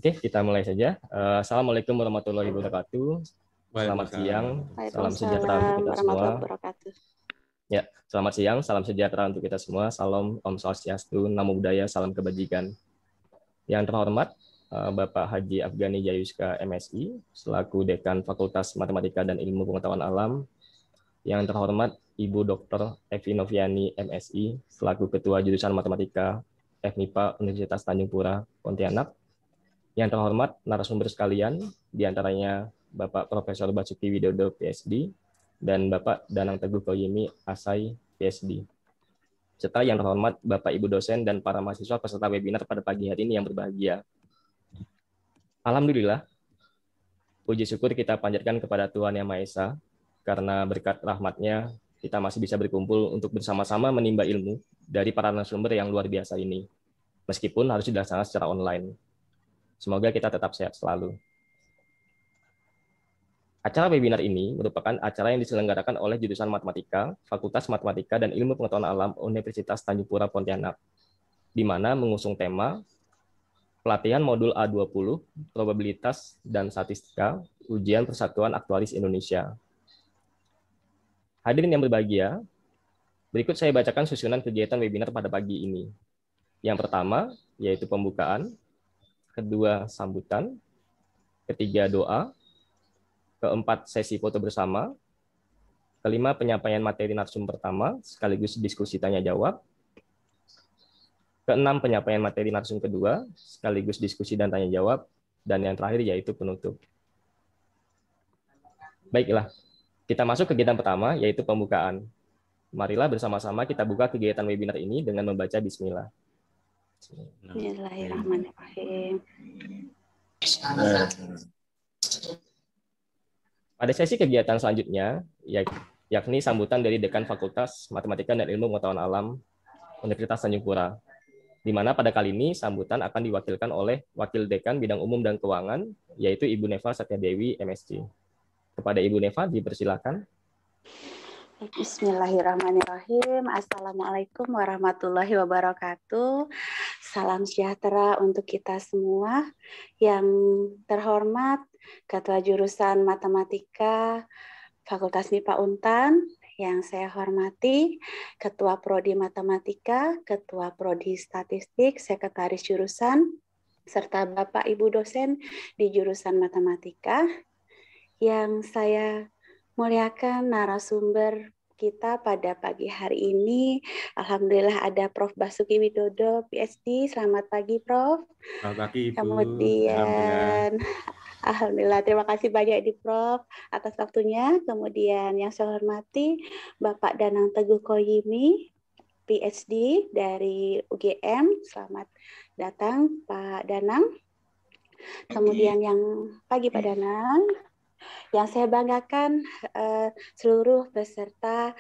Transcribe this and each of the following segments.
Oke, kita mulai saja. Assalamualaikum warahmatullahi wabarakatuh. Selamat siang, salam sejahtera untuk kita semua. Ya, selamat siang, salam sejahtera untuk kita semua. Salam Om Swastiastu, Namo Buddhaya, salam kebajikan. Yang terhormat, Bapak Haji Afghani Jayuska MSI, selaku Dekan Fakultas Matematika dan Ilmu Pengetahuan Alam. Yang terhormat, Ibu Dr. Evi Noviani MSI, selaku Ketua Jurusan Matematika FMIPA Universitas Tanjung Pura, Pontianak. Yang terhormat narasumber sekalian, diantaranya Bapak Profesor Basuki Widodo, PhD, dan Bapak Danang Teguh Koyimi, ASAI, PhD. Serta yang terhormat Bapak Ibu dosen dan para mahasiswa peserta webinar pada pagi hari ini yang berbahagia. Alhamdulillah, puji syukur kita panjatkan kepada Tuhan Yang Maha Esa, karena berkat rahmat-Nya kita masih bisa berkumpul untuk bersama-sama menimba ilmu dari para narasumber yang luar biasa ini, meskipun harus dilaksanakan secara online. Semoga kita tetap sehat selalu. Acara webinar ini merupakan acara yang diselenggarakan oleh jurusan Matematika, Fakultas Matematika dan Ilmu Pengetahuan Alam Universitas Tanjung Pura Pontianak, di mana mengusung tema pelatihan modul A20, probabilitas dan statistika, ujian persatuan aktualis Indonesia. Hadirin yang berbahagia, berikut saya bacakan susunan kegiatan webinar pada pagi ini. Yang pertama, yaitu pembukaan, kedua, sambutan, ketiga, doa, keempat, sesi foto bersama, kelima, penyampaian materi narsum pertama, sekaligus diskusi tanya-jawab, keenam, penyampaian materi narsum kedua, sekaligus diskusi dan tanya-jawab, dan yang terakhir yaitu penutup. Baiklah, kita masuk ke kegiatan pertama, yaitu pembukaan. Marilah bersama-sama kita buka kegiatan webinar ini dengan membaca Bismillah. Bismillahirrahmanirrahim. Pada sesi kegiatan selanjutnya, yakni sambutan dari Dekan Fakultas Matematika dan Ilmu Pengetahuan Alam Universitas Tanjung Pura, di mana pada kali ini sambutan akan diwakilkan oleh Wakil Dekan Bidang Umum dan Keuangan, yaitu Ibu Neva Satyadewi, MSc. Kepada Ibu Neva, dipersilakan. Bismillahirrahmanirrahim. Assalamualaikum warahmatullahi wabarakatuh. Salam sejahtera untuk kita semua. Yang terhormat Ketua Jurusan Matematika Fakultas MIPA Untan, yang saya hormati Ketua Prodi Matematika, Ketua Prodi Statistik, Sekretaris Jurusan, serta Bapak Ibu dosen di Jurusan Matematika. Yang saya muliakan narasumber kita pada pagi hari ini. Alhamdulillah ada Prof. Basuki Widodo, PhD. Selamat pagi, Prof. Selamat pagi, Ibu. Kemudian, Alhamdulillah, terima kasih banyak di Prof. atas waktunya. Kemudian yang saya hormati Bapak Danang Teguh Koyimi, PhD dari UGM. Selamat datang, Pak Danang. Kemudian yang pagi, Pak Danang. Yang saya banggakan seluruh peserta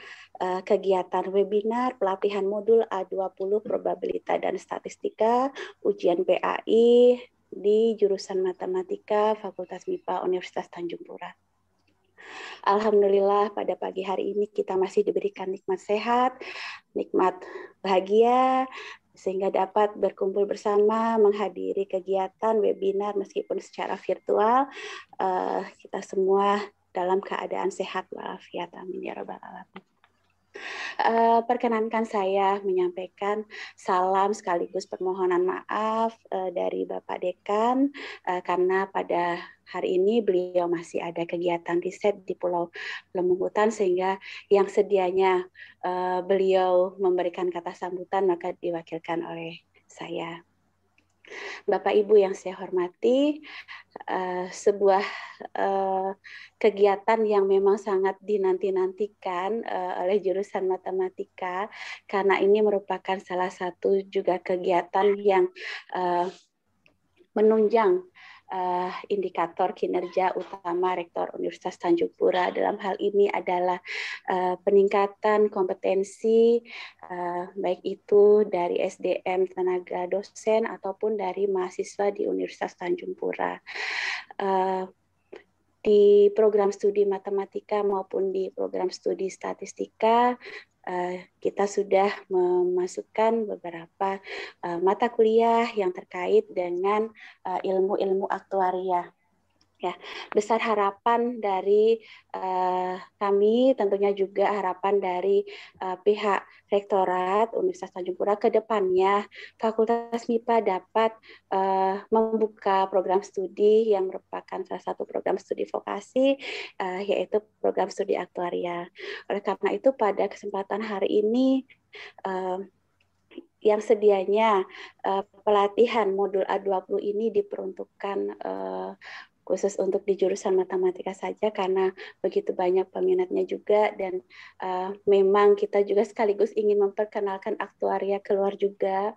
kegiatan webinar pelatihan modul A20 probabilitas dan statistika ujian PAI di jurusan Matematika Fakultas MIPA Universitas Tanjung Pura. Alhamdulillah pada pagi hari ini kita masih diberikan nikmat sehat, nikmat bahagia, sehingga dapat berkumpul bersama menghadiri kegiatan webinar meskipun secara virtual. Kita semua dalam keadaan sehat walafiat, amin ya rabbal alamin. Perkenankan saya menyampaikan salam sekaligus permohonan maaf dari Bapak Dekan karena pada hari ini beliau masih ada kegiatan riset di Pulau Lemungutan, sehingga yang sedianya beliau memberikan kata sambutan maka diwakilkan oleh saya. Bapak Ibu yang saya hormati, sebuah kegiatan yang memang sangat dinanti-nantikan oleh jurusan matematika, karena ini merupakan salah satu juga kegiatan yang menunjang indikator kinerja utama Rektor Universitas Tanjung Pura. Dalam hal ini adalah peningkatan kompetensi baik itu dari SDM tenaga dosen ataupun dari mahasiswa di Universitas Tanjung Pura. Di program studi matematika maupun di program studi statistika kita sudah memasukkan beberapa mata kuliah yang terkait dengan ilmu-ilmu aktuaria. Ya, besar harapan dari kami, tentunya juga harapan dari pihak Rektorat Universitas Tanjung Pura ke depannya Fakultas MIPA dapat membuka program studi yang merupakan salah satu program studi vokasi, yaitu program studi aktuaria. Oleh karena itu, pada kesempatan hari ini yang sedianya pelatihan modul A20 ini diperuntukkan khusus untuk di jurusan matematika saja karena begitu banyak peminatnya juga, dan memang kita juga sekaligus ingin memperkenalkan aktuaria keluar juga,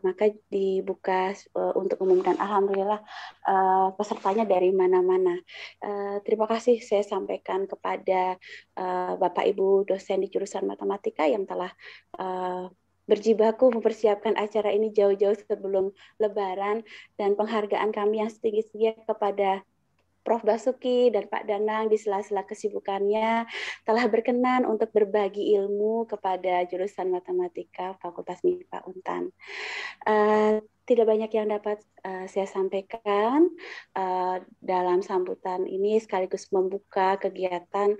maka dibuka untuk umum, dan alhamdulillah pesertanya dari mana-mana. Terima kasih saya sampaikan kepada Bapak Ibu dosen di jurusan matematika yang telah berjibaku mempersiapkan acara ini jauh-jauh sebelum Lebaran, dan penghargaan kami yang setinggi-tinggi kepada Prof. Basuki dan Pak Danang di sela-sela kesibukannya telah berkenan untuk berbagi ilmu kepada jurusan matematika Fakultas MIPA Untan. Tidak banyak yang dapat saya sampaikan dalam sambutan ini, sekaligus membuka kegiatan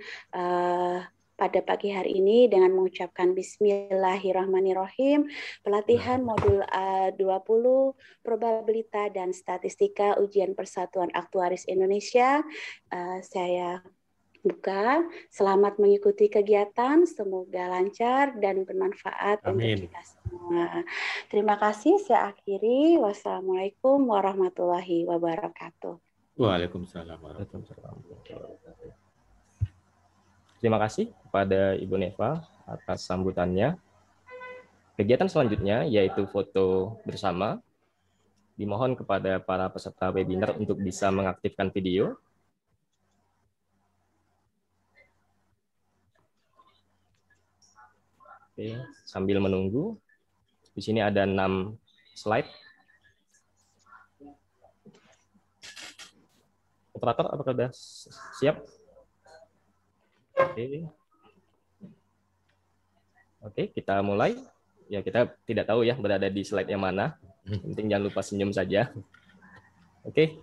pada pagi hari ini dengan mengucapkan Bismillahirrahmanirrahim, pelatihan modul A20, probabilita dan statistika ujian Persatuan Aktuaris Indonesia. Saya buka. Selamat mengikuti kegiatan, semoga lancar dan bermanfaat untuk kita semua. Terima kasih, saya akhiri. Wassalamualaikum warahmatullahi wabarakatuh. Waalaikumsalam warahmatullahi wabarakatuh. Terima kasih kepada Ibu Neva atas sambutannya. Kegiatan selanjutnya yaitu foto bersama. Dimohon kepada para peserta webinar untuk bisa mengaktifkan video. Oke, sambil menunggu, di sini ada 6 slide. Operator, apakah sudah siap? Oke, kita mulai. Ya, kita tidak tahu ya berada di slide yang mana. Penting jangan lupa senyum saja. Oke,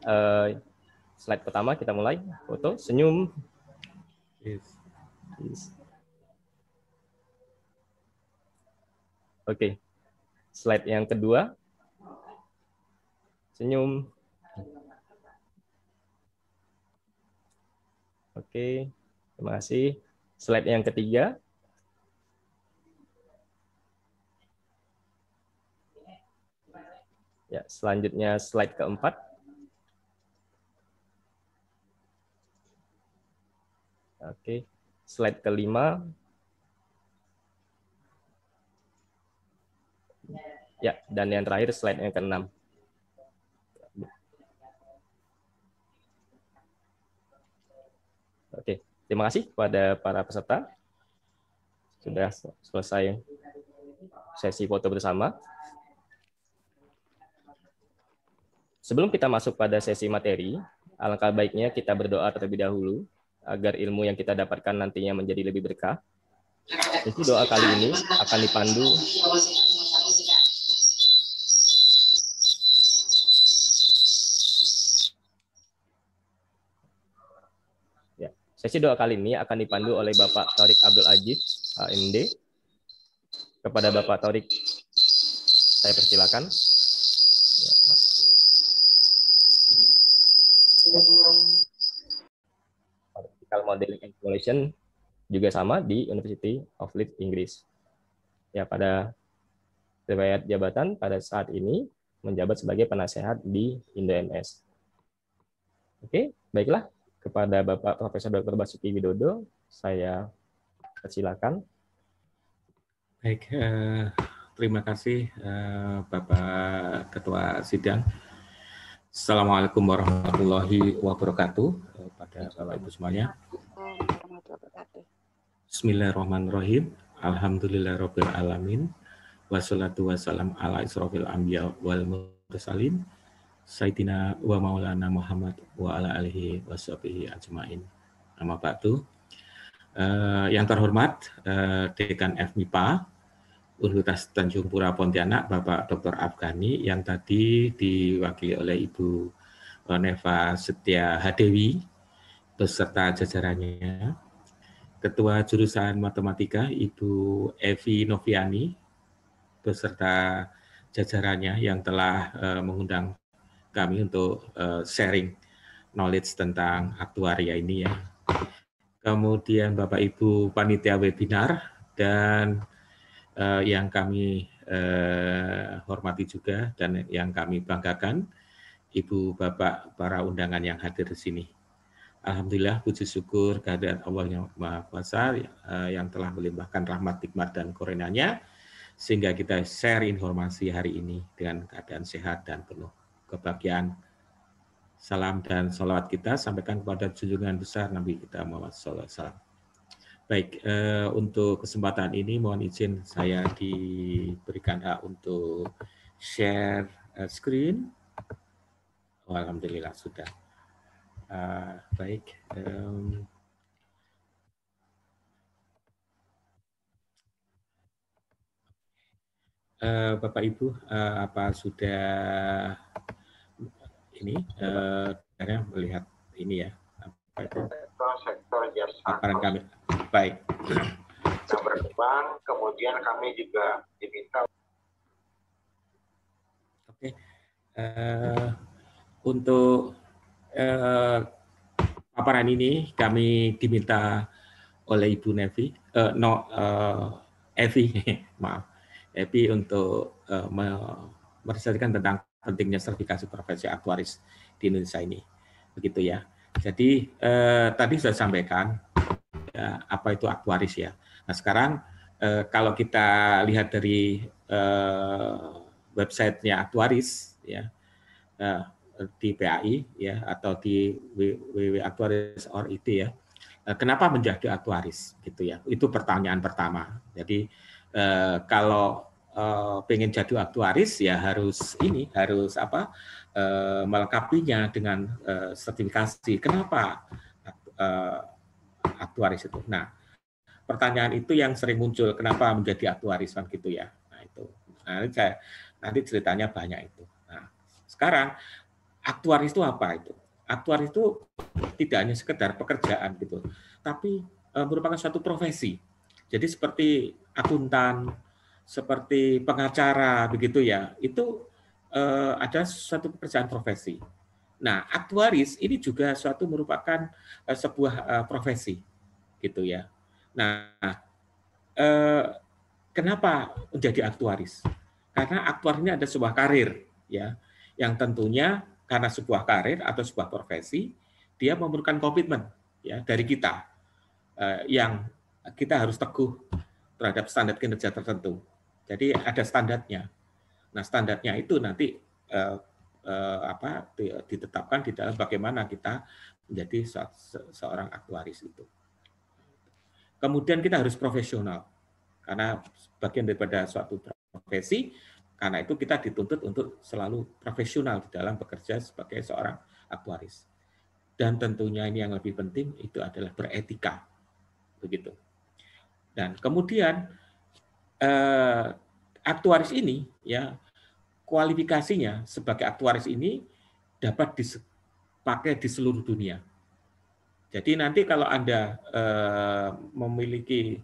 slide pertama kita mulai. Foto, senyum. Oke, slide yang kedua. Senyum. Oke, terima kasih. Slide yang ketiga. Ya, selanjutnya slide keempat. Oke, slide kelima. Ya, dan yang terakhir slide yang keenam. Oke, terima kasih kepada para peserta. Sudah selesai sesi foto bersama. Sebelum kita masuk pada sesi materi, alangkah baiknya kita berdoa terlebih dahulu agar ilmu yang kita dapatkan nantinya menjadi lebih berkah. Sesi doa kali ini akan dipandu Sesi doa kali ini akan dipandu oleh Bapak Thoriq Abdul Aziz, HMD. Kepada Bapak Thoriq, saya persilakan. Ya, Particle Modeling and Simulation juga sama di University of Leeds, Inggris. Ya, pada riwayat jabatan pada saat ini menjabat sebagai penasehat di Indo-MS. Oke, baiklah. Kepada Bapak Profesor Dr. Basuki Widodo, saya persilakan. Baik, terima kasih Bapak Ketua Sidang. Assalamualaikum warahmatullahi wabarakatuh pada Bapak Ibu semuanya. Bismillahirrahmanirrahim. Alhamdulillahirabbil alamin. Wassalatu wassalam ala israfil anbiya wal mursalin. Sayyidina wa maulana Muhammad wa ala alihi wa sahbihi ajmain. Amma ba'du. Yang terhormat Dekan FMIPA Universitas Tanjung Pura Pontianak, Bapak Dr. Afghani, yang tadi diwakili oleh Ibu Neva Setia Hadewi beserta jajarannya, Ketua Jurusan Matematika Ibu Evi Noviani beserta jajarannya yang telah mengundang kami untuk sharing knowledge tentang aktuaria ini ya. Kemudian Bapak Ibu panitia webinar dan yang kami hormati juga dan yang kami banggakan, Ibu Bapak para undangan yang hadir di sini. Alhamdulillah, puji syukur kehadirat Allah yang Maha Kuasa yang telah melimpahkan rahmat, nikmat dan karunia-Nya sehingga kita share informasi hari ini dengan keadaan sehat dan penuh kebahagiaan. Salam dan salawat kita sampaikan kepada junjungan besar Nabi kita Muhammad SAW. Baik, untuk kesempatan ini mohon izin saya diberikan hak untuk share screen. Oh, alhamdulillah sudah. Baik. Bapak Ibu, apa sudah ini melihat ini ya? Apa itu? Sektor jasa paparan kami. Baik. Kita berkembang, kemudian kami juga diminta. Oke. Untuk paparan ini kami diminta oleh Ibu Nevi, Evi, maaf, Evi untuk merealisasikan tentang pentingnya sertifikasi profesi aktuaris di Indonesia ini, begitu ya. Jadi tadi sudah sampaikan ya, apa itu aktuaris ya. Nah sekarang kalau kita lihat dari websitenya aktuaris ya di PAI ya atau di www.aktuaris.org ya. Kenapa menjadi aktuaris gitu ya? Itu pertanyaan pertama. Jadi kalau pengen jadi aktuaris ya harus apa? Melengkapinya dengan sertifikasi. Kenapa aktuaris itu? Nah, pertanyaan itu yang sering muncul. Kenapa menjadi aktuaris kan gitu ya? Nah itu. Nanti ceritanya banyak itu. Nah, sekarang aktuaris itu apa itu? Aktuaris itu tidak hanya sekedar pekerjaan gitu, tapi merupakan suatu profesi. Jadi seperti akuntan, seperti pengacara begitu ya, itu ada suatu pekerjaan profesi. Nah, aktuaris ini juga suatu merupakan sebuah profesi gitu ya. Nah, kenapa menjadi aktuaris? Karena aktuaris ini ada sebuah karir ya, yang tentunya karena sebuah karir atau sebuah profesi, dia memerlukan komitmen ya dari kita yang kita harus teguh terhadap standar kinerja tertentu. Jadi ada standarnya. Nah standarnya itu nanti ditetapkan di dalam bagaimana kita menjadi seorang aktuaris itu. Kemudian kita harus profesional karena bagian daripada suatu profesi. Karena itu kita dituntut untuk selalu profesional di dalam bekerja sebagai seorang aktuaris. Dan tentunya ini yang lebih penting itu adalah beretika. Begitu. Dan kemudian aktuaris ini ya kualifikasinya sebagai aktuaris ini dapat dipakai di seluruh dunia. Jadi nanti kalau Anda memiliki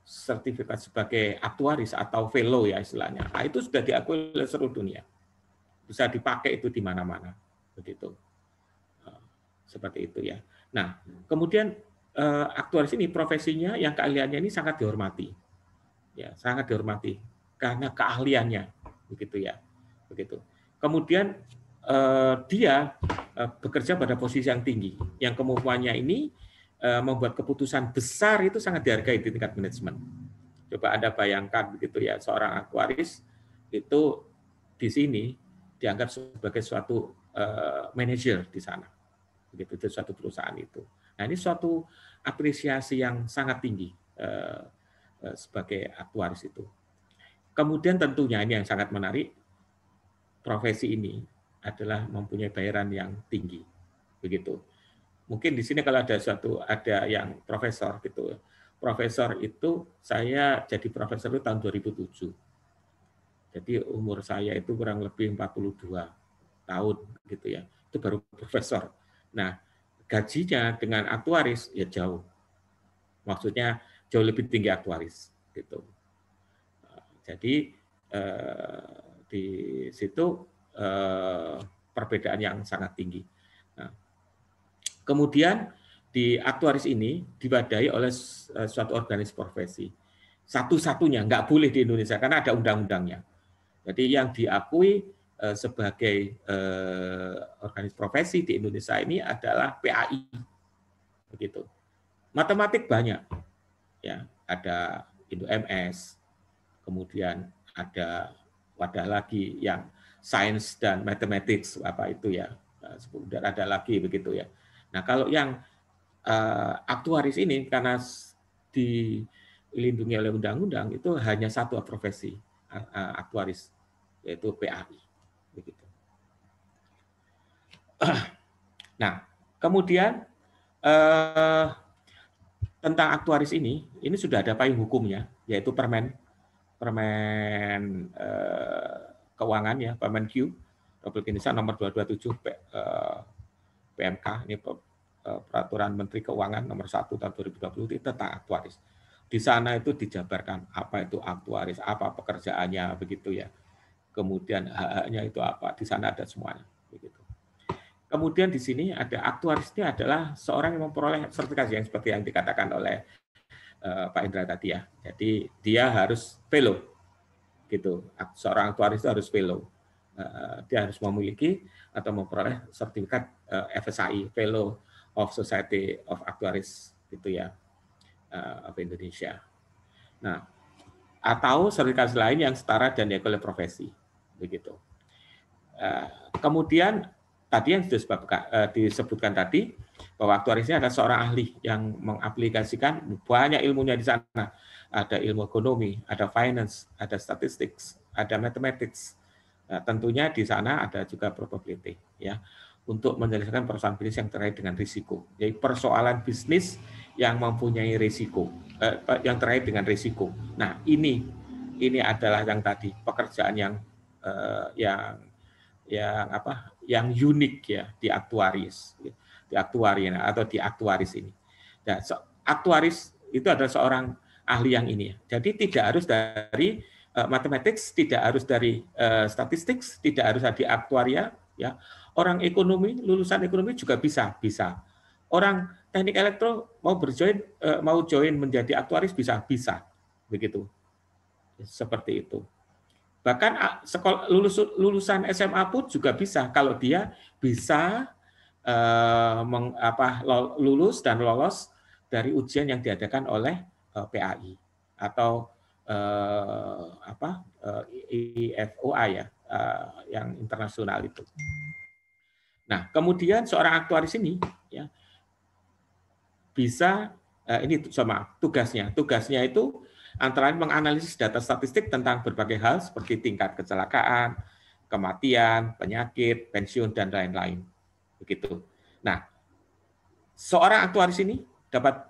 sertifikat sebagai aktuaris atau fellow ya istilahnya, nah, itu sudah diakui oleh seluruh dunia, bisa dipakai itu di mana-mana, begitu, seperti itu ya. Nah, kemudian aktuaris ini profesinya yang keahliannya ini sangat dihormati, ya sangat dihormati karena keahliannya, begitu ya, begitu. Kemudian dia bekerja pada posisi yang tinggi, yang kemampuannya ini membuat keputusan besar itu sangat dihargai di tingkat manajemen. Coba Anda bayangkan begitu ya, seorang aktuaris itu di sini dianggap sebagai suatu manajer di sana. Begitu itu suatu perusahaan itu. Nah, ini suatu apresiasi yang sangat tinggi sebagai aktuaris itu. Kemudian tentunya ini yang sangat menarik, profesi ini adalah mempunyai bayaran yang tinggi. Begitu. mungkin di sini kalau ada yang profesor gitu. Profesor itu saya jadi profesor itu tahun 2007. Jadi umur saya itu kurang lebih 42 tahun gitu ya. Itu baru profesor. Nah, gajinya dengan aktuaris ya jauh. Maksudnya jauh lebih tinggi aktuaris gitu. Jadi di situ perbedaan yang sangat tinggi. Nah, kemudian di aktuaris ini diwadai oleh suatu organisasi profesi. Satu-satunya, nggak boleh di Indonesia karena ada undang-undangnya. Jadi yang diakui sebagai organisasi profesi di Indonesia ini adalah PAI. Begitu. Matematik banyak. Ya, ada Indo-MS, kemudian ada wadah lagi yang sains dan mathematics apa itu ya, kemudian ada lagi begitu ya. Nah kalau yang aktuaris ini karena dilindungi oleh undang-undang itu hanya satu profesi aktuaris yaitu PAI begitu. Nah kemudian tentang aktuaris ini sudah ada payung hukumnya yaitu Permen Keuangan ya, Permen Q Republik Indonesia nomor 227 PMK ini Peraturan Menteri Keuangan nomor 1 tahun 2020 itu tentang aktuaris. Di sana itu dijabarkan apa itu aktuaris, apa pekerjaannya begitu ya. Kemudian hak-haknya itu apa, di sana ada semuanya begitu. Kemudian di sini ada aktuaris ini adalah seorang yang memperoleh sertifikasi yang seperti yang dikatakan oleh Pak Indra tadi ya. Jadi dia harus fellow gitu. Seorang aktuaris itu harus fellow. Dia harus memiliki atau memperoleh sertifikat FSAI, Fellow of Society of Actuaries gitu ya, of Indonesia. Nah, atau sertifikasi lain yang setara dan diakui oleh profesi begitu. Kemudian tadi yang disebutkan tadi bahwa aktuaris ini adalah seorang ahli yang mengaplikasikan banyak ilmunya di sana. Ada ilmu ekonomi, ada finance, ada statistics, ada mathematics. Nah, tentunya di sana ada juga probability ya untuk menyelesaikan persoalan bisnis yang terkait dengan risiko. Jadi persoalan bisnis yang mempunyai risiko, yang terkait dengan risiko. Nah, ini adalah yang tadi pekerjaan yang unik ya di aktuaris, di aktuaria atau di aktuaris ini. Nah, aktuaris itu adalah seorang ahli yang ini. Jadi tidak harus dari mathematics, tidak harus dari statistik, tidak harus dari aktuaria. Ya, orang ekonomi, lulusan ekonomi juga bisa. Orang teknik elektro mau join menjadi aktuaris bisa, begitu. Seperti itu. Bahkan lulusan SMA pun juga bisa kalau dia bisa lulus dan lolos dari ujian yang diadakan oleh PAI atau IFOA ya, yang internasional itu. Nah, kemudian seorang aktuaris ini ya bisa ini sama tugasnya itu antara lain menganalisis data statistik tentang berbagai hal seperti tingkat kecelakaan, kematian, penyakit, pensiun dan lain-lain. Begitu. Nah, seorang aktuaris ini dapat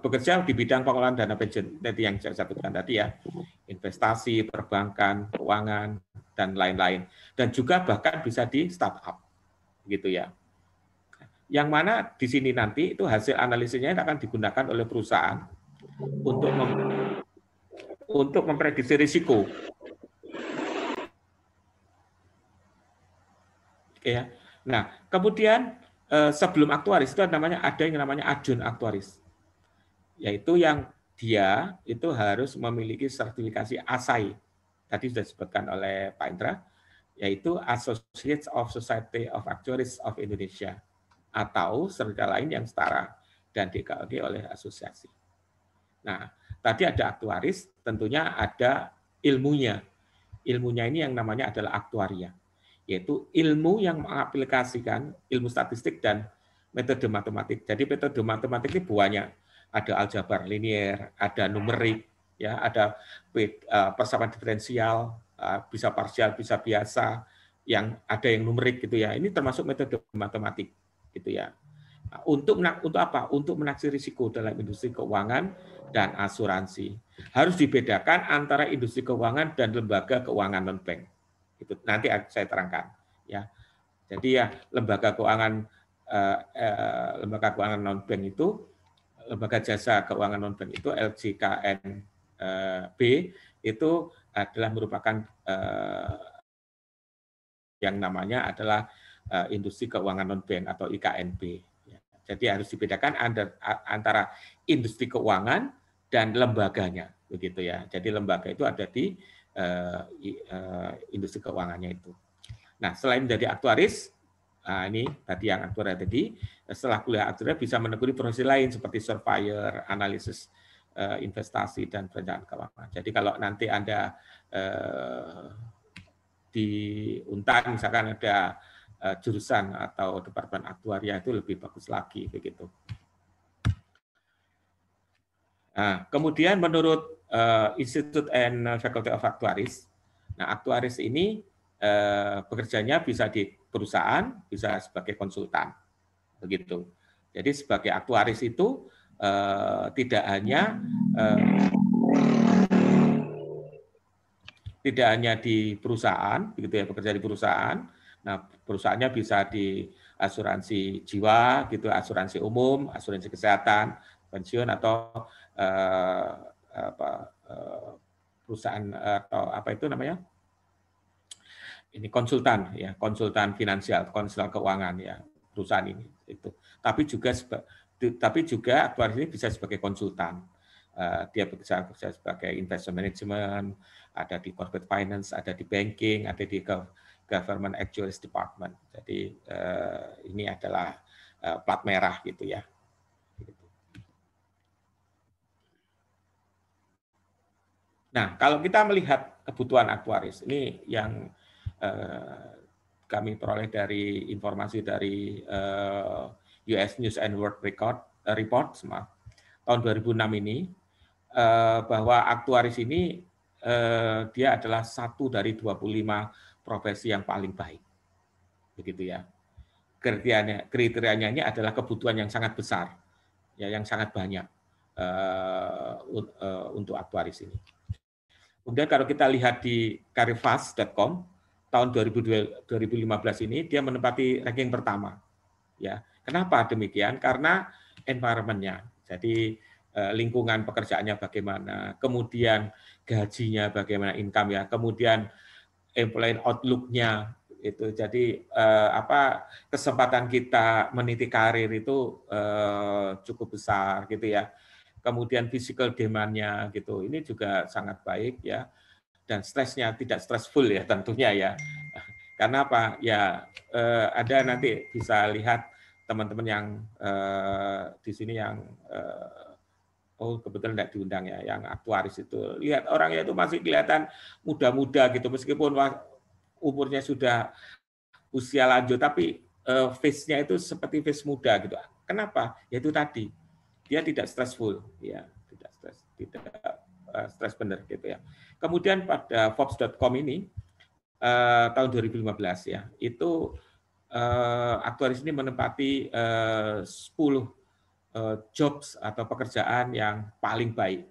bekerja di bidang pengelolaan dana pensiun tadi yang saya sebutkan tadi ya, investasi, perbankan, keuangan dan lain-lain, dan juga bahkan bisa di startup, gitu ya. Yang mana di sini nanti itu hasil analisisnya akan digunakan oleh perusahaan untuk memprediksi risiko. Oke ya. Nah, kemudian sebelum aktuaris itu ada yang namanya adjun aktuaris, yaitu yang dia itu harus memiliki sertifikasi ASAI. Tadi sudah disebutkan oleh Pak Indra, yaitu Associates of Society of Actuaries of Indonesia, atau sertifikat lain yang setara dan diakui oleh asosiasi. Nah, tadi ada aktuaris, tentunya ada ilmunya. Ilmunya ini yang namanya adalah aktuaria, yaitu ilmu yang mengaplikasikan ilmu statistik dan metode matematik. Jadi metode matematik ini banyak. Ada aljabar linier, ada numerik, ya, ada persamaan diferensial, bisa parsial, bisa biasa, yang ada yang numerik gitu ya. Ini termasuk metode matematik gitu ya. Untuk apa? Untuk menaksir risiko dalam industri keuangan dan asuransi. Harus dibedakan antara industri keuangan dan lembaga keuangan non-bank. Itu nanti saya terangkan. Ya, jadi ya lembaga keuangan non-bank itu, lembaga jasa keuangan non-bank itu LJKNB itu adalah merupakan yang namanya adalah industri keuangan non-bank atau IKNB. Jadi harus dibedakan antara industri keuangan dan lembaganya, begitu ya. Jadi lembaga itu ada di industri keuangannya itu. Nah, selain menjadi aktuaris, ini tadi yang aktuaris tadi, setelah kuliah aktuaris bisa menekuni profesi lain seperti surveyor, analisis investasi dan perencanaan keuangan. Jadi kalau nanti Anda di Untan misalkan ada jurusan atau departemen aktuaria itu lebih bagus lagi begitu. Nah, kemudian menurut Institute and Faculty of Actuaries, nah aktuaris ini bekerjanya bisa di perusahaan, bisa sebagai konsultan, begitu. Jadi sebagai aktuaris itu tidak hanya di perusahaan, begitu ya, bekerja di perusahaan. Nah, perusahaannya bisa di asuransi jiwa, gitu, asuransi umum, asuransi kesehatan, pensiun atau perusahaan atau apa itu namanya? Ini konsultan ya, konsultan finansial, konsultan keuangan ya, perusahaan ini itu. Tapi juga aktuaris ini bisa sebagai konsultan. Dia bekerja sebagai investment management, ada di corporate finance, ada di banking, ada di government actuaries department. Jadi ini adalah plat merah gitu ya. Nah, kalau kita melihat kebutuhan aktuaris, ini yang kami peroleh dari informasi dari US News and World Report tahun 2006 ini, bahwa aktuaris ini dia adalah satu dari 25 profesi yang paling baik, begitu ya. Kriterianya ini adalah kebutuhan yang sangat besar, ya, yang sangat banyak untuk aktuaris ini. Kemudian kalau kita lihat di careerfast.com tahun 2015 ini dia menempati ranking pertama. Ya, kenapa demikian? Karena environment-nya. Jadi lingkungan pekerjaannya bagaimana, kemudian gajinya bagaimana, income ya, kemudian employee outlook-nya itu. Jadi kesempatan kita meniti karir itu cukup besar gitu ya. Kemudian physical demand-nya gitu, ini juga sangat baik ya, dan stresnya tidak stressful ya tentunya ya. Karena apa? Ya ada nanti bisa lihat teman-teman yang di sini yang kebetulan tidak diundang ya, yang aktuaris itu, lihat orangnya itu masih kelihatan muda-muda gitu, meskipun umurnya sudah usia lanjut, tapi face-nya itu seperti face muda gitu. Kenapa? Yaitu tadi dia tidak stressful, ya, tidak stres benar gitu ya. Kemudian pada Forbes.com ini tahun 2015 ya, itu aktuaris ini menempati 10 jobs atau pekerjaan yang paling baik,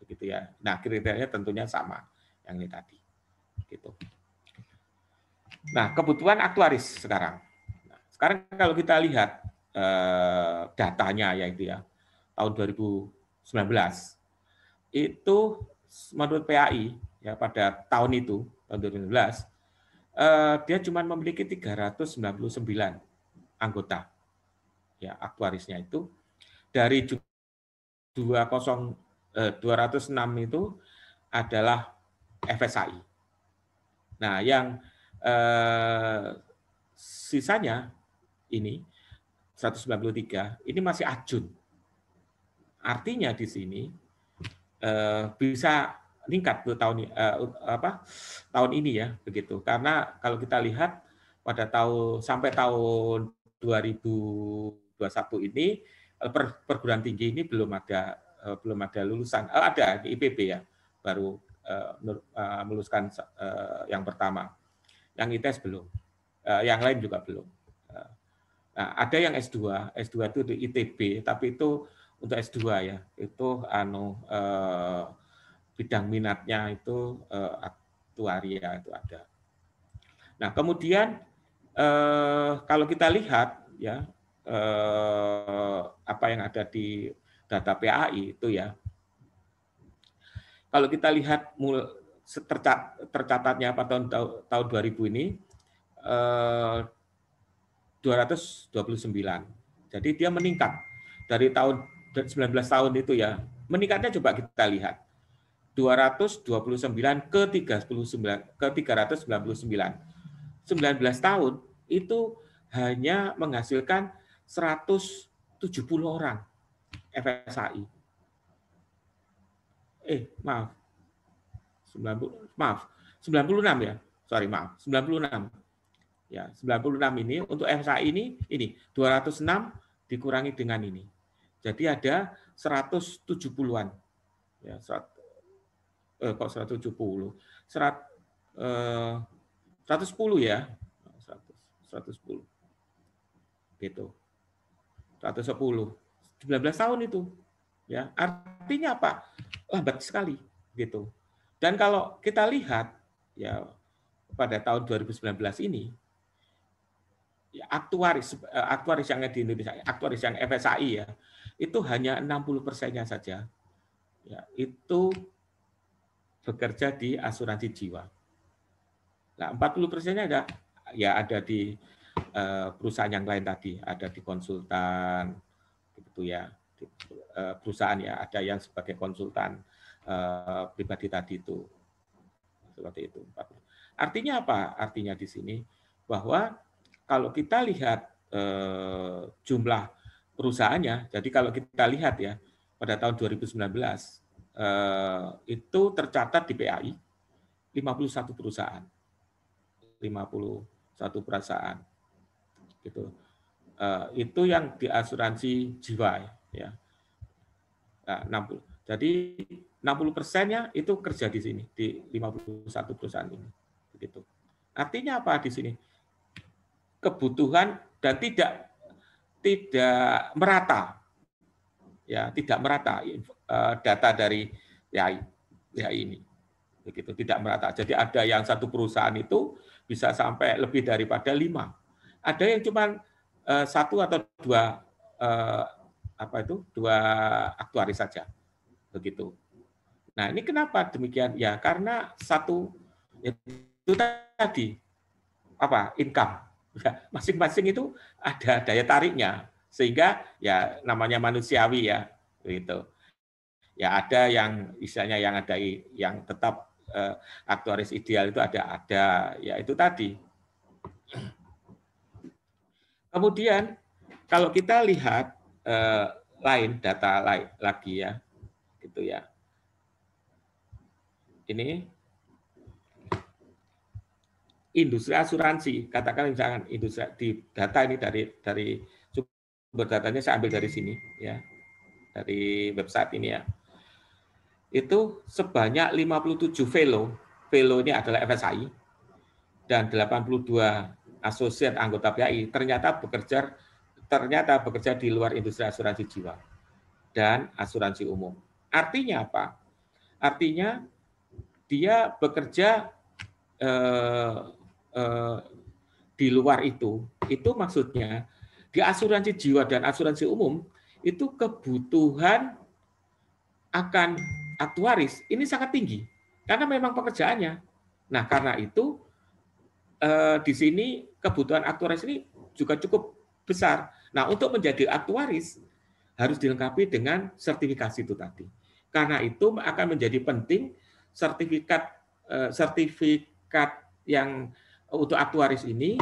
begitu ya. Nah, kriterianya tentunya sama yang ini tadi, gitu. Nah, kebutuhan aktuaris sekarang. Nah, sekarang kalau kita lihat datanya ya itu ya, tahun 2019 itu menurut PAI ya pada tahun itu tahun 2019 dia cuma memiliki 399 anggota ya aktuarisnya itu dari 206 itu adalah FSAI. Nah, yang sisanya ini 193 ini masih ajun. Artinya di sini bisa meningkat tuh tahun ini ya begitu. Karena kalau kita lihat pada sampai tahun 2021 ini perguruan tinggi ini belum ada lulusan. Ada di IPB ya, baru meluluskan yang pertama. Yang ITS belum. Yang lain juga belum. Nah, ada yang S2 itu di ITB, tapi itu untuk S2 ya, itu bidang minatnya itu aktuaria itu ada. Nah, kemudian kalau kita lihat ya apa yang ada di data PAI itu ya, kalau kita lihat tercatatnya apa tahun 2000 ini 229. Jadi dia meningkat dari tahun 19 tahun itu ya. Meningkatnya coba kita lihat. 229 ke 399. 19 tahun itu hanya menghasilkan 170 orang FSAI. Maaf. 96 ya. Sorry, maaf. 96. Ya, 96 ini untuk FSAI ini 206 dikurangi dengan ini. Jadi ada 170-an. Ya, kok 170? 110 ya. 110. Gitu. 110. 19 tahun itu. Ya, artinya apa? Lambat sekali gitu. Dan kalau kita lihat ya pada tahun 2019 ini ya, aktuaris yang di Indonesia, aktuaris yang FSAI ya, itu hanya 60%-nya saja. Ya, itu bekerja di asuransi jiwa. Nah, 40%-nya ada di perusahaan yang lain tadi, ada di konsultan gitu ya. Di perusahaan ya, ada yang sebagai konsultan pribadi tadi itu. Seperti itu. Artinya apa? Artinya di sini bahwa kalau kita lihat jumlah perusahaannya, jadi kalau kita lihat ya pada tahun 2019 itu tercatat di PAI 51 perusahaan, 51 perusahaan, gitu. Itu yang di asuransi jiwa ya. Nah, 60. Jadi 60%-nya itu kerja di sini di 51 perusahaan ini, begitu. Artinya apa di sini? Kebutuhan dan tidak merata, ya tidak merata data dari PAI ini, begitu tidak merata. Jadi ada yang satu perusahaan itu bisa sampai lebih daripada 5, ada yang cuma 1 atau 2 dua aktuaris saja, begitu. Nah ini kenapa demikian? Ya karena satu itu tadi income. Masing-masing itu ada daya tariknya, sehingga ya namanya manusiawi ya, gitu. Ya ada yang istilahnya yang tetap aktuaris ideal itu ada ya itu tadi. Kemudian kalau kita lihat data lain lagi ya, gitu ya. Ini industri asuransi, katakan misalkan industri di data ini dari sumber datanya saya ambil dari sini ya, dari website ini ya. Itu sebanyak 57 fellow ini adalah FSAI dan 82 asosiat anggota PAI ternyata bekerja di luar industri asuransi jiwa dan asuransi umum. Artinya apa? Artinya dia bekerja di luar itu maksudnya di asuransi jiwa dan asuransi umum itu kebutuhan akan aktuaris ini sangat tinggi karena memang pekerjaannya. Nah karena itu di sini kebutuhan aktuaris ini juga cukup besar. Nah untuk menjadi aktuaris harus dilengkapi dengan sertifikasi itu tadi. Karena itu akan menjadi penting sertifikat yang untuk aktuaris ini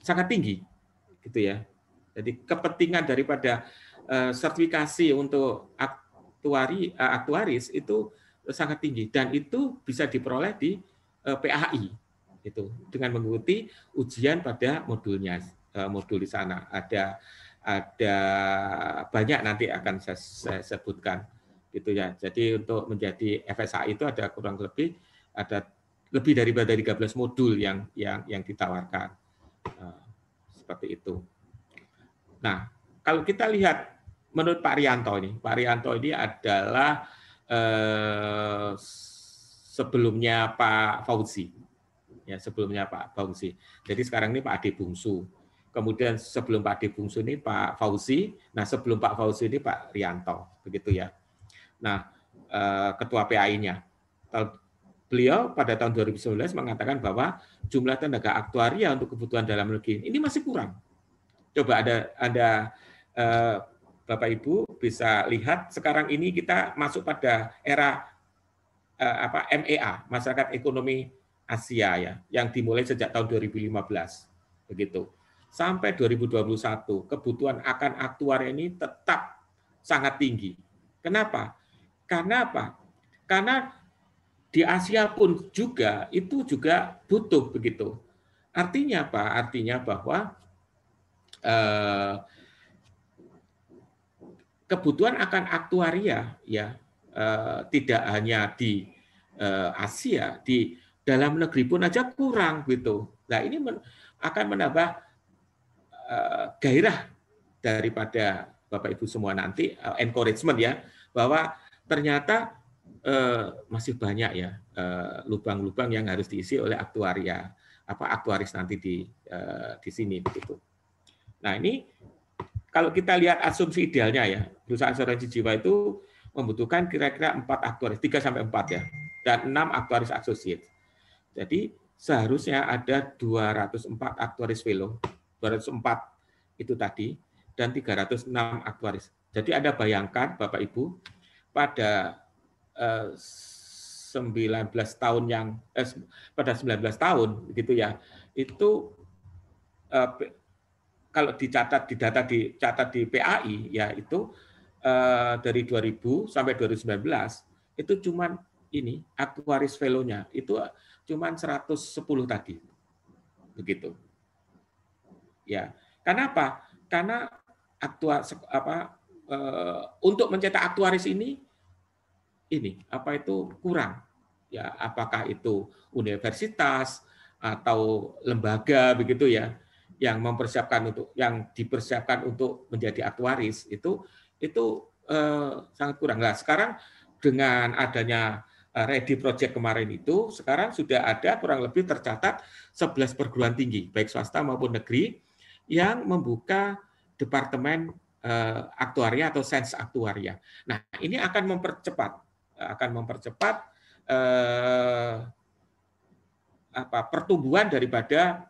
sangat tinggi, gitu ya. Jadi kepentingan daripada sertifikasi untuk aktuaris itu sangat tinggi dan itu bisa diperoleh di PAI, gitu, dengan mengikuti ujian pada modulnya, modul di sana ada banyak nanti akan saya sebutkan. Gitu ya. Jadi untuk menjadi FSAI itu ada kurang lebih lebih daripada 13 modul yang ditawarkan. seperti itu. Nah, kalau kita lihat menurut Pak Rianto ini adalah sebelumnya Pak Fauzi. Ya, sebelumnya Pak Fauzi. Jadi sekarang ini Pak Ade Bungsu. Kemudian sebelum Pak Ade Bungsu ini Pak Fauzi. Nah, sebelum Pak Fauzi ini Pak Rianto, begitu ya. Nah, ketua PAI-nya. Beliau pada tahun 2019 mengatakan bahwa jumlah tenaga aktuaria untuk kebutuhan dalam negeri ini masih kurang. Coba ada Bapak Ibu bisa lihat sekarang ini kita masuk pada era MEA, Masyarakat Ekonomi Asia ya, yang dimulai sejak tahun 2015 begitu. Sampai 2021 kebutuhan akan aktuaria ini tetap sangat tinggi. Kenapa? Karena apa? Karena di Asia pun juga itu juga butuh begitu. Artinya apa? Artinya bahwa kebutuhan akan aktuaria ya tidak hanya di Asia, di dalam negeri pun aja kurang gitu. Nah ini akan menambah gairah daripada Bapak Ibu semua nanti encouragement ya bahwa ternyata masih banyak ya lubang-lubang yang harus diisi oleh aktuaria, aktuaris nanti di sini begitu. Nah ini kalau kita lihat asumsi idealnya ya, perusahaan asuransi jiwa itu membutuhkan kira-kira 4 aktuaris, 3 sampai 4 ya, dan 6 aktuaris associate. Jadi seharusnya ada 204 aktuaris fellow, 204 itu tadi, dan 306 aktuaris. Jadi Anda bayangkan Bapak Ibu pada 19 tahun pada 19 tahun gitu ya, itu kalau dicatat di PAI ya itu dari 2000 sampai 2019 itu cuman ini aktuaris fellow-nya itu cuman 110 tadi. Begitu. Ya. Kenapa? Karena untuk mencetak aktuaris ini kurang. Ya, apakah itu universitas atau lembaga begitu ya yang dipersiapkan untuk menjadi aktuaris itu sangat kurang. Nah, sekarang dengan adanya Ready Project kemarin itu sekarang sudah ada kurang lebih tercatat 11 perguruan tinggi baik swasta maupun negeri yang membuka departemen aktuaria atau sains aktuaria. Nah, ini akan mempercepat pertumbuhan daripada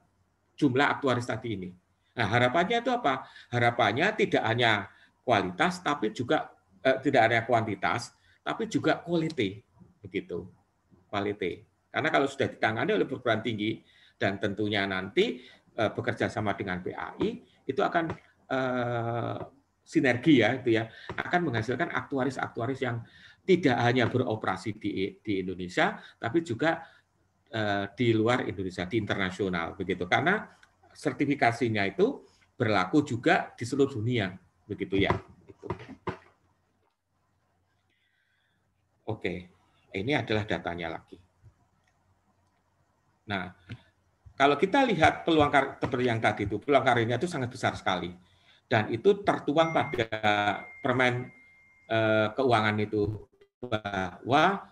jumlah aktuaris tadi ini. Nah, harapannya itu apa? Harapannya tidak hanya kualitas, tapi juga tidak hanya kuantitas, tapi juga quality, begitu. Quality. Karena kalau sudah ditangani oleh perguruan tinggi dan tentunya nanti bekerja sama dengan PAI, itu akan sinergi ya, itu ya, akan menghasilkan aktuaris-aktuaris yang tidak hanya beroperasi di Indonesia, tapi juga di luar Indonesia, di internasional begitu, karena sertifikasinya itu berlaku juga di seluruh dunia begitu ya. Oke, ini adalah datanya lagi. Nah, kalau kita lihat peluang seperti yang tadi itu, peluang karirnya itu sangat besar sekali, dan itu tertuang pada permen keuangan itu bahwa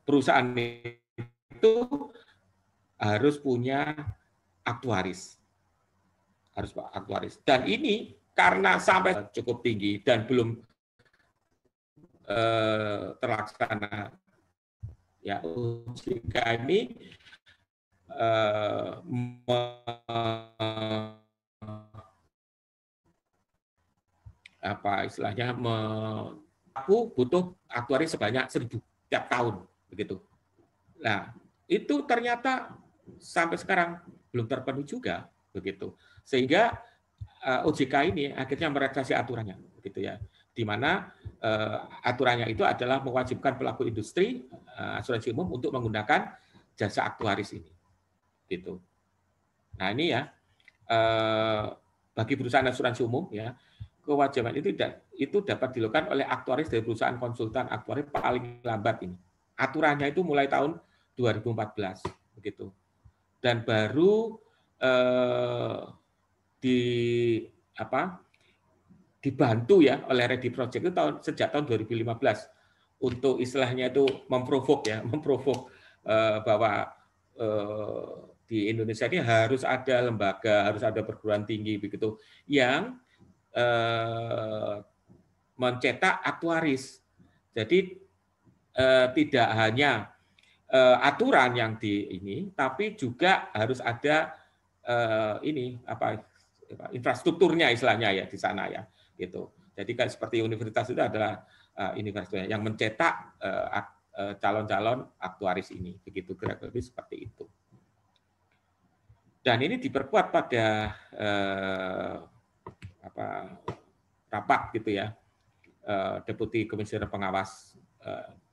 perusahaan itu harus punya aktuaris. Dan ini karena sampai cukup tinggi dan belum terlaksana ya, OJK ini aku butuh aktuaris sebanyak 1.000 tiap tahun begitu. Nah, itu ternyata sampai sekarang belum terpenuhi juga begitu. Sehingga OJK ini akhirnya meredaksi aturannya begitu ya. Di mana aturannya itu adalah mewajibkan pelaku industri asuransi umum untuk menggunakan jasa aktuaris ini. Gitu. Nah, ini ya bagi perusahaan asuransi umum ya, kewajiban itu dapat dilakukan oleh aktuaris dari perusahaan konsultan aktuaris paling lambat ini. Aturannya itu mulai tahun 2014 begitu. dan baru dibantu ya oleh Ready Project itu sejak tahun 2015 untuk istilahnya itu memprovok bahwa di Indonesia ini harus ada lembaga, harus ada perguruan tinggi begitu yang mencetak aktuaris. Jadi tidak hanya aturan yang tapi juga harus ada infrastrukturnya istilahnya ya di sana ya gitu. Jadi kan seperti universitas itu adalah universitas yang mencetak calon-calon aktuaris ini, begitu kira-kira seperti itu. Dan ini diperkuat pada rapat gitu ya, Deputi Komisioner Pengawas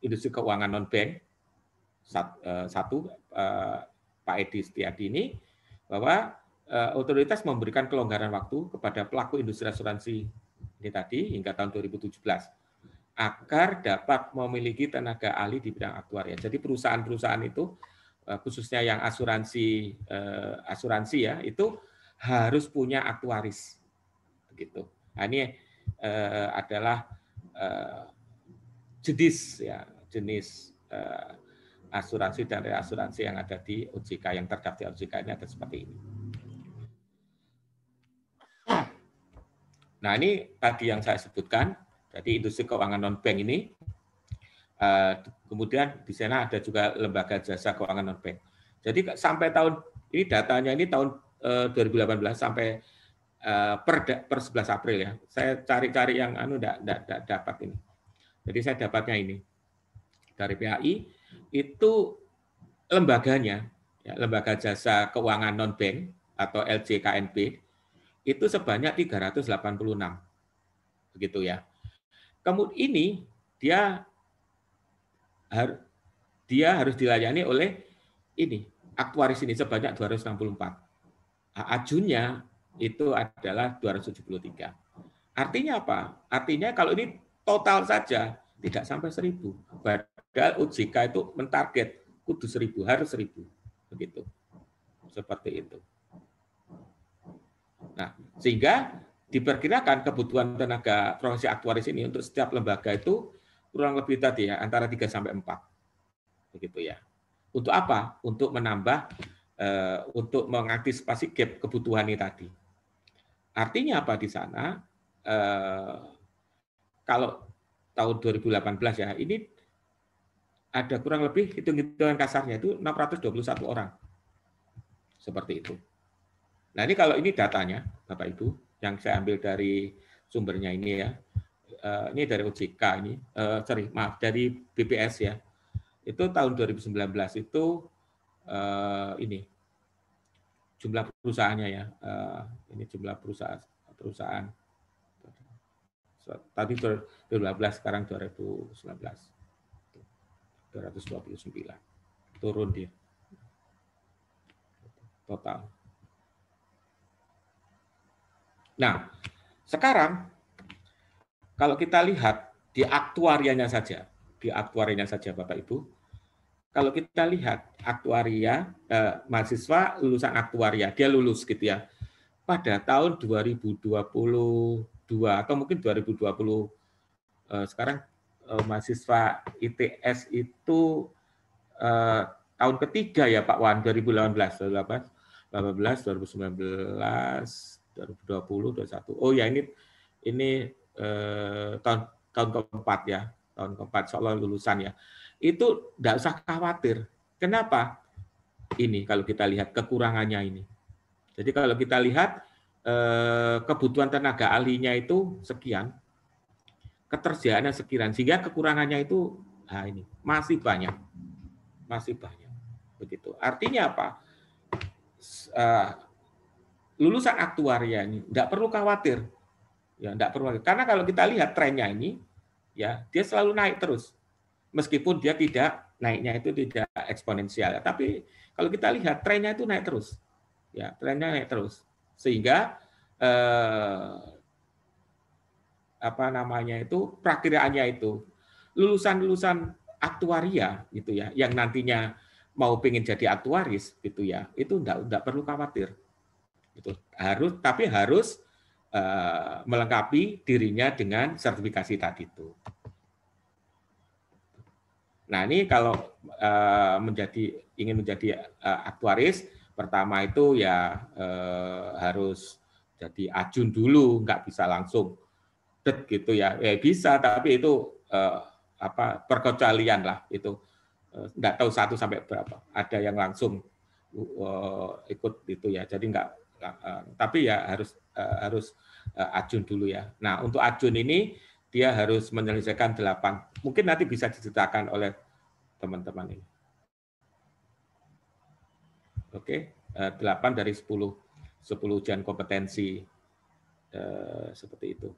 Industri Keuangan Non-Bank Pak Edi Setiadi ini, bahwa otoritas memberikan kelonggaran waktu kepada pelaku industri asuransi ini tadi hingga tahun 2017 agar dapat memiliki tenaga ahli di bidang aktuaria. Jadi perusahaan-perusahaan itu khususnya yang asuransi ya itu harus punya aktuaris begitu. Nah, ini adalah jenis asuransi dan reasuransi yang ada di OJK, yang terdaftar OJK ini ada seperti ini. Nah, ini tadi yang saya sebutkan, jadi industri keuangan non-bank ini, kemudian di sana ada juga lembaga jasa keuangan non-bank. Jadi sampai tahun ini, datanya ini tahun 2018 sampai per 11 April ya. Saya cari-cari yang enggak dapat ini. Jadi saya dapatnya ini dari PAI, itu lembaganya, ya, lembaga jasa keuangan non-bank atau LJKNB, itu sebanyak 386, begitu ya. Kemudian ini dia harus dilayani oleh ini aktuaris ini sebanyak 264. Ajunnya itu adalah 273. Artinya apa? Artinya kalau ini total saja tidak sampai 1.000. Padahal OJK itu mentarget kudu 1.000, harus 1.000. Begitu. Seperti itu. Nah, sehingga diperkirakan kebutuhan tenaga profesi aktuaris ini untuk setiap lembaga itu kurang lebih tadi ya antara 3 sampai 4. Begitu ya. Untuk apa? Untuk menambah untuk mengantisipasi gap kebutuhan ini tadi. Artinya apa di sana? Kalau tahun 2018 ya, ini ada kurang lebih hitung-hitungan kasarnya itu 621 orang. Seperti itu. Nah, ini kalau ini datanya, Bapak Ibu, yang saya ambil dari sumbernya ini ya. Ini dari OJK ini, dari BPS ya. Itu tahun 2019 itu ini jumlah perusahaannya ya. Ini jumlah perusahaan. Tadi 2012, sekarang 2019. 229. Turun dia. Total. Nah, sekarang kalau kita lihat di aktuarianya saja Bapak Ibu, kalau kita lihat aktuaria, mahasiswa lulusan aktuaria, dia lulus gitu ya, pada tahun 2022 atau mungkin 2020, sekarang mahasiswa ITS itu tahun ketiga ya Pak Wan, 2018, 2019, 2020, 2021. Oh ya ini tahun keempat ya, tahun keempat soal lulusan ya. Itu enggak usah khawatir. Kenapa? Ini kalau kita lihat kekurangannya ini. Jadi kalau kita lihat kebutuhan tenaga ahlinya itu sekian, ketersediaannya sekian, sehingga kekurangannya itu ini masih banyak. Begitu. Artinya apa? Lulusan aktuaria ini enggak perlu khawatir. Ya, enggak perlu. Karena kalau kita lihat trennya ini, ya dia selalu naik terus. Meskipun dia naiknya itu tidak eksponensial. Tapi kalau kita lihat trennya itu naik terus. Ya, trennya naik terus. Sehingga perakiraannya itu lulusan aktuaria gitu ya, yang nantinya mau pengen jadi aktuaris gitu ya, itu enggak perlu khawatir. Itu harus melengkapi dirinya dengan sertifikasi tadi itu. Nah, ini kalau ingin menjadi aktuaris, pertama itu ya harus jadi ajun dulu, nggak bisa langsung gitu ya. Bisa, tapi itu perkecualian lah itu. Nggak tahu 1 sampai berapa. Ada yang langsung ikut itu ya. Jadi nggak, tapi ya harus ajun dulu ya. Nah, untuk ajun ini dia harus menyelesaikan 8. Mungkin nanti bisa diceritakan oleh teman-teman ini. Oke, 8 dari 10 ujian kompetensi seperti itu.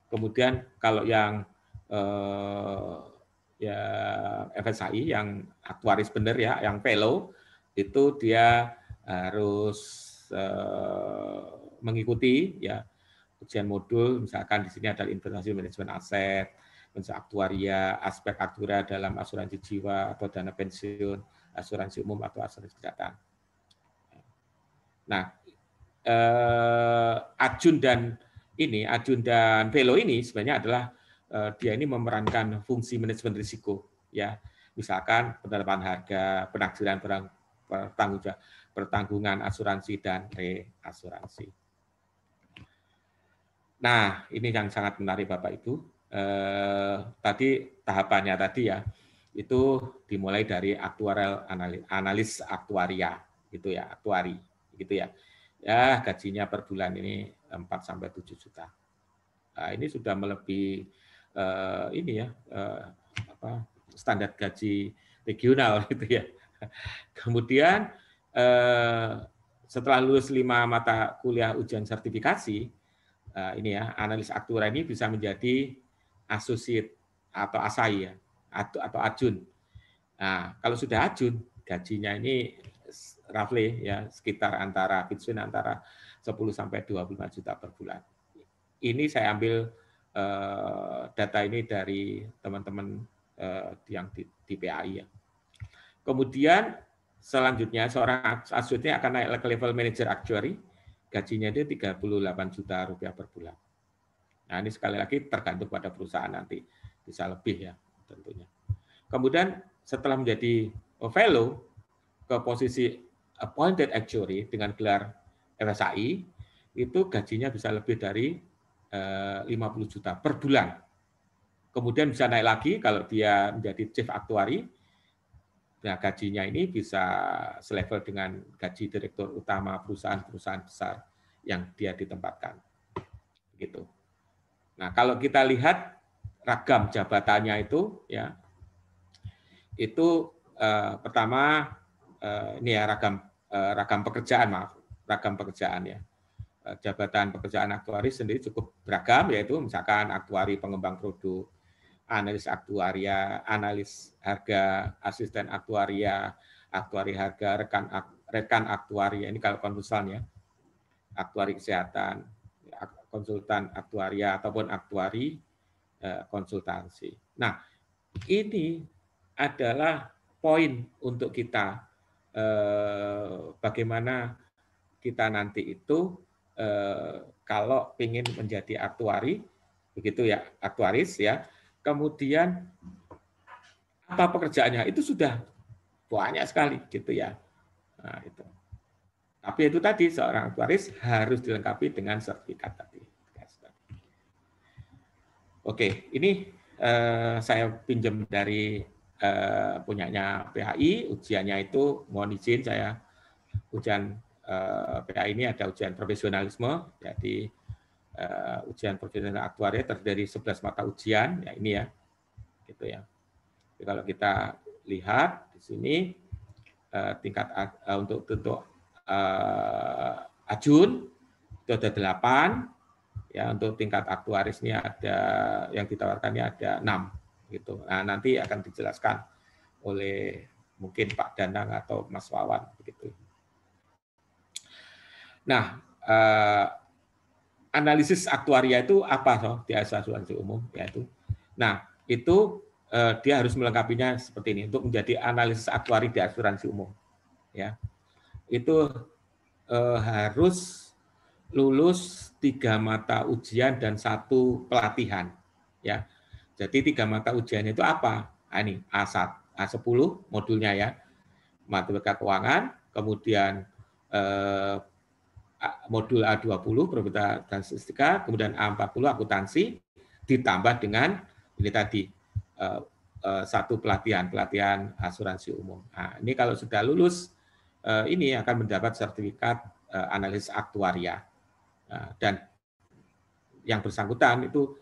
Kemudian kalau yang ya FSAI yang aktuaris benar ya, yang fellow itu dia harus mengikuti ya ujian modul, misalkan di sini ada investasi manajemen aset, aktuaria, aspek aktuaria dalam asuransi jiwa atau dana pensiun, asuransi umum atau asuransi kesehatan. Nah, ajun dan fellow ini sebenarnya adalah dia ini memerankan fungsi manajemen risiko ya, misalkan penerapan harga, penafsiran pertanggungan asuransi dan reasuransi. Nah, ini yang sangat menarik Bapak Ibu. Tadi tahapannya tadi ya, itu dimulai dari analis aktuaria gitu ya, aktuari gitu ya. Ya, gajinya per bulan ini 4 sampai 7 juta. Nah, ini sudah melebihi standar gaji regional gitu ya. Kemudian setelah lulus 5 mata kuliah ujian sertifikasi, ini ya, analis aktuaria ini bisa menjadi associate atau asai ya, atau ajun. Nah, kalau sudah ajun, gajinya ini roughly ya sekitar antara 10 sampai 25 juta per bulan. Ini saya ambil data ini dari teman-teman yang di PAI ya. Kemudian selanjutnya seorang asosiatnya akan naik ke level manager actuary, gajinya dia 38 juta rupiah per bulan. Nah, ini sekali lagi tergantung pada perusahaan nanti, bisa lebih ya tentunya. Kemudian setelah menjadi fellow ke posisi appointed actuary dengan gelar FSAI, itu gajinya bisa lebih dari 50 juta per bulan. Kemudian bisa naik lagi kalau dia menjadi chief actuary, nah gajinya ini bisa selevel dengan gaji direktur utama perusahaan-perusahaan besar yang dia ditempatkan. Gitu. Nah, kalau kita lihat ragam jabatannya itu ya, itu pertama ini ya ragam pekerjaan ya. Jabatan pekerjaan aktuaris sendiri cukup beragam, yaitu misalkan aktuari pengembang produk, analis aktuaria, analis harga, asisten aktuaria, aktuari harga, rekan aktuaria, ini kalau konsultan ya, aktuari kesehatan, konsultan aktuaria ataupun aktuari konsultansi. Nah, ini adalah poin untuk kita bagaimana kita nanti itu kalau ingin menjadi aktuari, begitu ya, aktuaris ya. Kemudian apa pekerjaannya itu sudah banyak sekali gitu ya. Nah, itu. Tapi itu tadi seorang aktuaris harus dilengkapi dengan sertifikat tadi. Oke, ini saya pinjam dari punyanya PHI, ujiannya itu mohon izin saya ujian PHI ini ada ujian profesionalisme, jadi ujian profesional aktuaria terdiri dari 11 mata ujian, ya ini ya, gitu ya. Jadi kalau kita lihat di sini tingkat untuk ajun itu ada 8, ya untuk tingkat aktuaris ini ada yang ditawarkannya ada 6, gitu. Nah nanti akan dijelaskan oleh mungkin Pak Danang atau Mas Wawan, begitu. Nah, analisis aktuaria itu apa di asuransi umum yaitu. Nah, itu dia harus melengkapinya seperti ini untuk menjadi analisis aktuari di asuransi umum. Ya, itu harus lulus 3 mata ujian dan 1 pelatihan. Ya, jadi 3 mata ujiannya itu apa? Nah, ini A10 modulnya ya, matematika keuangan, kemudian modul A20 probabilitas dan statistika, kemudian A40 akuntansi, ditambah dengan ini tadi 1 pelatihan asuransi umum. Nah, ini kalau sudah lulus ini akan mendapat sertifikat analisis aktuaria. Dan yang bersangkutan itu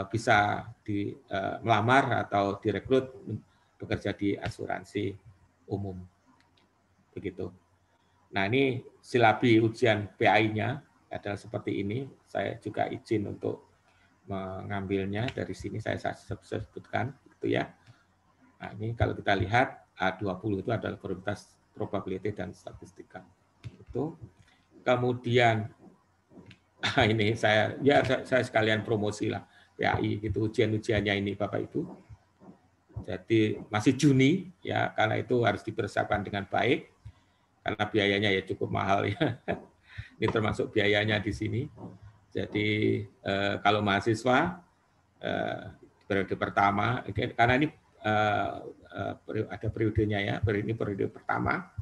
bisa melamar atau direkrut bekerja di asuransi umum. Begitu. Nah, ini silabi ujian PAI-nya adalah seperti ini. Saya juga izin untuk mengambilnya dari sini, saya sebutkan gitu ya. Nah, ini kalau kita lihat A20 itu adalah probability dan statistika. Itu. Kemudian ini saya sekalian promosi lah PAI gitu, ujian-ujiannya ini Bapak Ibu. Jadi masih Juni ya, karena itu harus dipersiapkan dengan baik karena biayanya ya cukup mahal ya. Ini termasuk biayanya di sini. Jadi kalau mahasiswa periode pertama, karena ini ada periodenya ya, ini periode pertama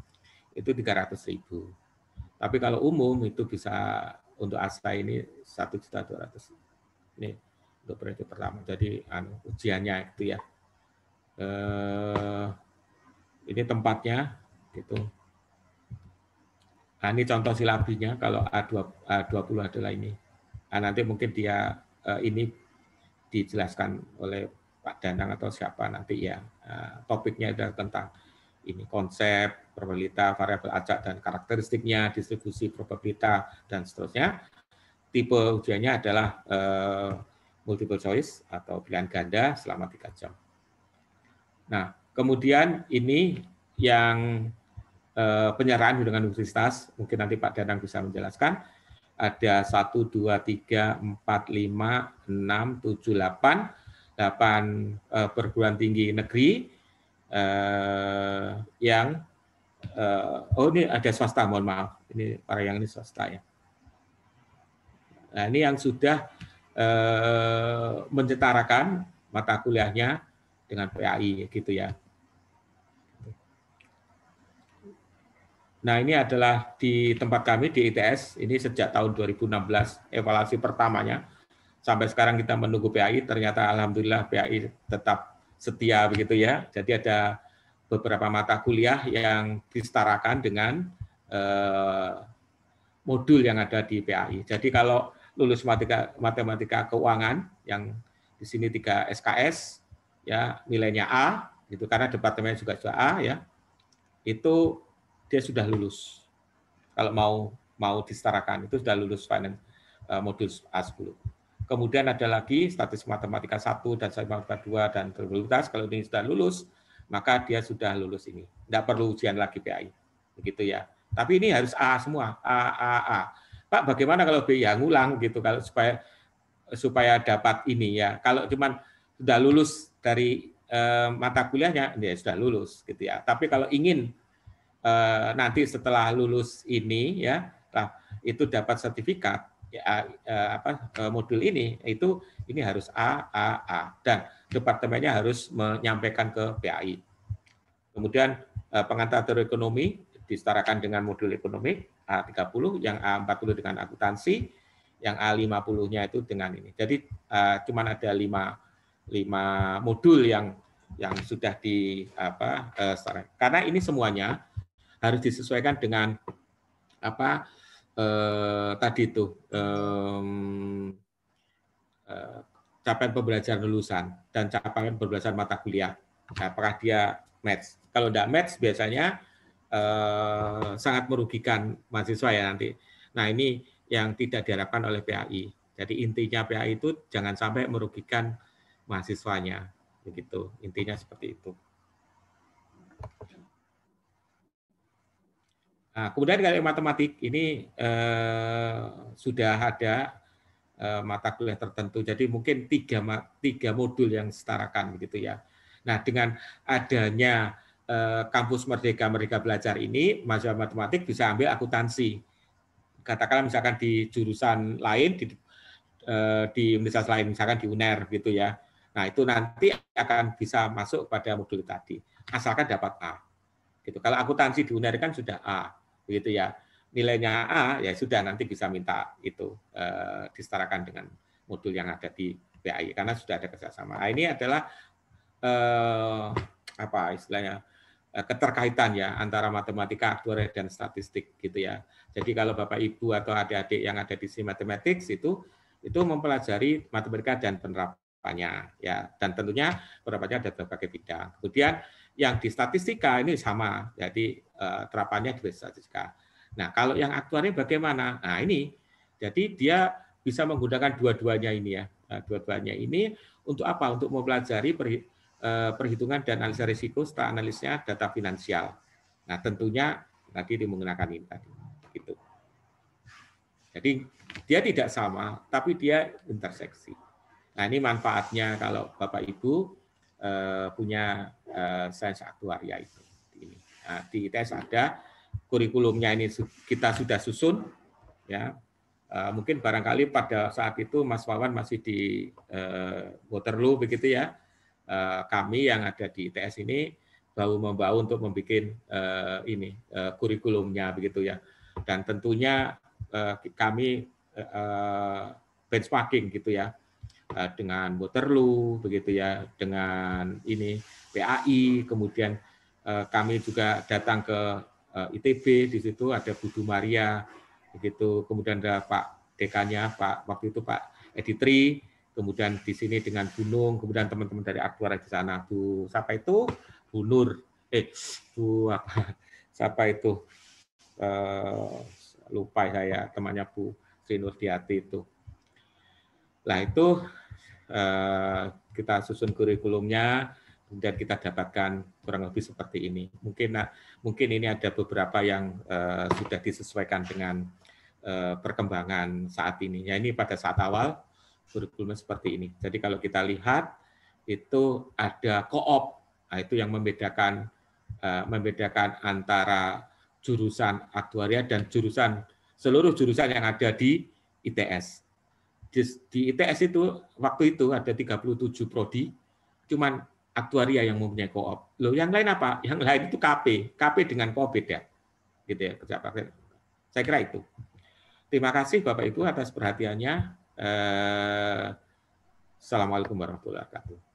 itu 300.000. Tapi kalau umum itu bisa untuk ASTA ini 1.200.000. Ini untuk periode pertama. Jadi ujiannya itu ya. Ini tempatnya gitu. Nah, ini contoh silabinya kalau A20 adalah ini. Nah, nanti mungkin dia ini dijelaskan oleh Pak Danang atau siapa nanti ya. Topiknya adalah tentang ini konsep, probabilitas, variabel acak dan karakteristiknya, distribusi probabilitas dan seterusnya. Tipe ujiannya adalah multiple choice atau pilihan ganda selama 3 jam. Nah, kemudian ini yang penyerahan undangan universitas, mungkin nanti Pak Danang bisa menjelaskan. Ada 1, 2, 3, 4, 5, 6, 7, 8 perguruan tinggi negeri yang ini ada swasta, mohon maaf, ini para yang ini swasta ya. Nah, ini yang sudah menjetarakan mata kuliahnya dengan PAI gitu ya. Nah, ini adalah di tempat kami di ITS, ini sejak tahun 2016 evaluasi pertamanya. Sampai sekarang kita menunggu PAI, ternyata alhamdulillah PAI tetap setia begitu ya. Jadi ada beberapa mata kuliah yang disetarakan dengan modul yang ada di PAI. Jadi kalau lulus matematika keuangan yang di sini 3 SKS ya, nilainya A gitu karena departemennya juga A ya. Itu dia sudah lulus. Kalau mau disetarakan itu sudah lulus finance modul A10. Kemudian ada lagi statistik matematika 1 dan matematika 2 dan probabilitas. Kalau ini sudah lulus, maka dia sudah lulus ini. Tidak perlu ujian lagi PAI. Begitu ya. Tapi ini harus A semua, A. Pak, bagaimana kalau B ya ngulang gitu kalau supaya dapat ini ya. Kalau cuman sudah lulus dari mata kuliahnya, ya sudah lulus gitu ya. Tapi kalau ingin nanti setelah lulus ini ya, itu dapat sertifikat ya, modul ini harus A dan departemennya harus menyampaikan ke PAI. Kemudian pengantar teori ekonomi disetarakan dengan modul ekonomi A30, yang A40 dengan akuntansi, yang A50-nya itu dengan ini. Jadi cuman ada 5 modul yang sudah setarakan. Karena ini semuanya harus disesuaikan dengan tadi itu capaian pembelajaran lulusan dan capaian pembelajaran mata kuliah. Apakah dia match? Kalau tidak match biasanya sangat merugikan mahasiswa ya nanti. Nah, ini yang tidak diharapkan oleh PAI. Jadi intinya PAI itu jangan sampai merugikan mahasiswanya. Begitu, intinya seperti itu. Nah, kemudian kalau matematik ini sudah ada mata kuliah tertentu. Jadi mungkin tiga modul yang setarakan begitu ya. Nah, dengan adanya kampus Merdeka Belajar ini, mahasiswa matematik bisa ambil akuntansi. Katakanlah misalkan di jurusan lain, di universitas lain, misalkan di UNER gitu ya. Nah, itu nanti akan bisa masuk pada modul tadi, asalkan dapat A. Gitu. Kalau akuntansi di UNER kan sudah A, begitu ya. Nilainya A, ya sudah nanti bisa minta itu disetarakan dengan modul yang ada di PAI, karena sudah ada kerjasama. Nah, ini adalah apa istilahnya, keterkaitan ya antara matematika, aktuaria dan statistik gitu ya. Jadi kalau Bapak Ibu atau adik-adik yang ada di Mathematics itu mempelajari matematika dan penerapannya ya, dan tentunya penerapannya ada berbagai bidang. Kemudian yang di statistika ini sama, jadi terapannya di statistika. Nah, kalau yang aktuaria bagaimana? Nah, ini jadi dia bisa menggunakan dua-duanya ini ya. Dua-duanya ini untuk apa? Untuk mempelajari perhitungan dan analisa risiko setelah analisnya data finansial. Nah, tentunya tadi menggunakan ini tadi. Gitu. Jadi dia tidak sama, tapi dia interseksi. Nah, ini manfaatnya kalau Bapak Ibu punya sains aktuaria itu. Nah, di ITS ada kurikulumnya, ini kita sudah susun, ya. Mungkin barangkali pada saat itu Mas Wawan masih di Waterloo begitu ya. Kami yang ada di ITS ini bahu-membahu untuk membuat kurikulumnya begitu ya, dan tentunya kami benchmarking gitu ya dengan Waterloo begitu ya, dengan ini PAI, kemudian kami juga datang ke ITB, di situ ada Budu Maria begitu, kemudian ada Pak dekannya Pak waktu itu Pak Editri, kemudian di sini dengan Gunung, kemudian teman-teman dari aktuaria di sana, Bu siapa itu, Bu Nur, Bu apa, siapa itu, lupa saya, temannya Bu Sri Nurdiati itu. Nah itu kita susun kurikulumnya, kemudian kita dapatkan kurang lebih seperti ini. Mungkin ini ada beberapa yang sudah disesuaikan dengan perkembangan saat ini. Ya, ini pada saat awal kurikulumnya seperti ini. Jadi kalau kita lihat itu ada koop, nah, itu yang membedakan antara jurusan aktuaria dan seluruh jurusan yang ada di ITS. Di ITS itu waktu itu ada 37 prodi, cuman aktuaria yang mempunyai koop. Loh, yang lain apa? Yang lain itu KP dengan koop beda. Gitu ya, kerja praktek. Saya kira itu. Terima kasih Bapak Ibu atas perhatiannya. Assalamualaikum warahmatullahi wabarakatuh.